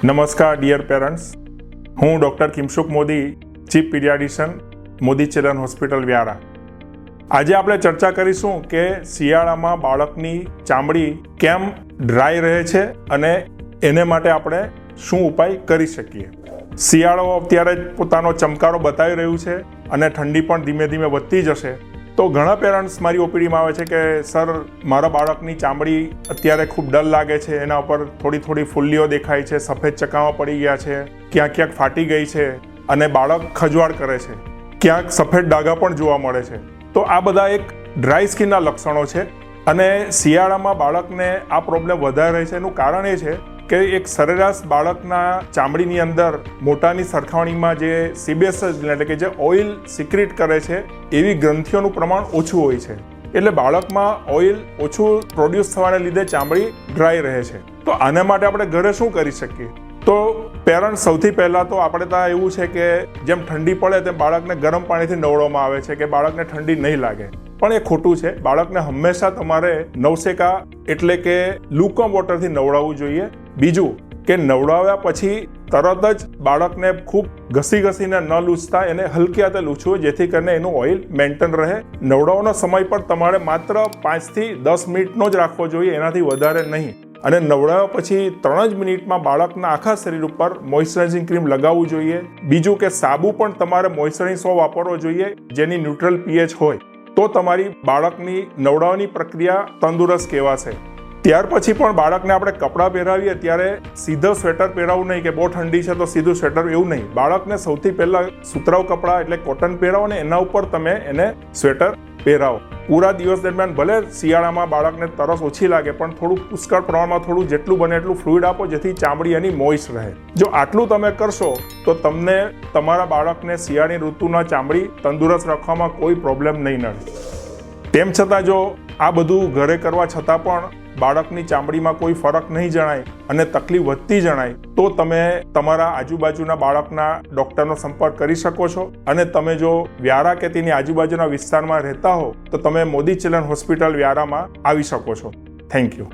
નમસ્કાર dear parents, હું doctor Kimsukh Modi, chief pediatrician, Modi children hospital Vyara. આજે આપણે ચર્ચા કરીશું કે શિયાળામાં બાળકની ચામડી કેમ ડ્રાય રહે છે અને એને માટે આપણે શું ઉપાય કરી શકીએ. શિયાળો અત્યારે પોતાનો ચમકારો બતાવી રહ્યું છે અને ઠંડી પણ ધીમે ધીમે વધતી જશે. તો ઘણા પેરેન્ટ્સ મારી ઓપીડીમાં આવે છે કે સર, મારા બાળકની ચામડી અત્યારે ખૂબ ડલ લાગે છે, એના ઉપર થોડી ફૂલ્લીઓ દેખાય છે, સફેદ ચકામાં પડી ગયા છે, ક્યાંક ફાટી ગઈ છે અને બાળક ખજવાળ કરે છે, ક્યાંક સફેદ ડાઘા પણ જોવા મળે છે. તો આ બધા એક ડ્રાય સ્કિનના લક્ષણો છે અને શિયાળામાં બાળકને આ પ્રોબ્લેમ વધારે રહે છે. એનું કારણ એ છે કે એક સરેરાશ બાળકના ચામડીની અંદર મોટાની સરખામણીમાં જે સિબેસસ એટલે કે જે ઓઇલ સિક્રેટ કરે છે એવી ગ્રંથિઓનું પ્રમાણ ઓછું હોય છે. એટલે બાળકમાં ઓઇલ ઓછું પ્રોડ્યુસ થવાને લીધે ચામડી ડ્રાય રહે છે. તો આના માટે આપણે ઘરે શું કરી શકીએ? તો પેરેન્ટ્સ સૌથી પહેલાં તો આપણે ત્યાં એવું છે કે જેમ ઠંડી પડે તેમ બાળકને ગરમ પાણીથી નવડાવવામાં આવે છે કે બાળકને ઠંડી નહીં લાગે, પણ એ ખોટું છે. બાળકને હંમેશા તમારે નવસેકા એટલે કે લુકવોર્મ વોટરથી નવડાવવું જોઈએ. બીજું કે નવડાવ્યા પછી તરત જ બાળકને ખૂબ ઘસીને ન લૂછતા એને હલકી હાથે લૂછવું, જેથી કરીને એનું ઓઇલ મેન્ટેન રહે. નવડાવવાનો સમય પણ તમારે માત્ર 5 થી 10 મિનિટનો જ રાખવો જોઈએ, એનાથી વધારે નહીં. અને નવડાવ્યા પછી 3 જ મિનિટમાં બાળકના આખા શરીર ઉપર મોઇશ્ચરાઇઝિંગ ક્રીમ લગાવવું જોઈએ. બીજું કે સાબુ પણ તમારે મોઇશ્ચરાઇઝિંગ સોપ વાપરવો જોઈએ જેની ન્યુટ્રલ પીએચ હોય, તો તમારી બાળકની નવડાવવાની પ્રક્રિયા તંદુરસ્ત કહેવાશે. ત્યાર પછી પણ બાળકને આપણે કપડાં પહેરાવીએ ત્યારે સીધો સ્વેટર પહેરાવવું નહીં કે બહુ ઠંડી છે તો સીધું સ્વેટર, એવું નહીં. બાળકને સૌથી પહેલાં સુતરાઉ કપડાં એટલે કોટન પહેરાવો ને એના ઉપર તમે એને સ્વેટર પહેરાવો. પૂરા દિવસ દરમિયાન ભલે શિયાળામાં બાળકને તરસ ઓછી લાગે પણ થોડું પુષ્કળ પ્રમાણમાં થોડું જેટલું બને એટલું ફ્લુઇડ આપો, જેથી ચામડી એની મોઇસ્ટ રહે. જો આટલું તમે કરશો તો તમને તમારા બાળકને શિયાળાની ઋતુના ચામડી તંદુરસ્ત રાખવામાં કોઈ પ્રોબ્લેમ નહીં નડે. તેમ છતાં જો આ બધું ઘરે કરવા છતાં પણ બાળકની ચામડીમાં કોઈ ફરક નહીં જણાય અને તકલીફ વધતી જણાય, તો તમે તમારા આજુબાજુના બાળકના ડૉક્ટરનો સંપર્ક કરી શકો છો. અને તમે જો વ્યારા કે તેની આજુબાજુના વિસ્તારમાં રહેતા હો તો તમે મોદી ચિલ્ડ્રન હોસ્પિટલ વ્યારામાં આવી શકો છો. Thank you.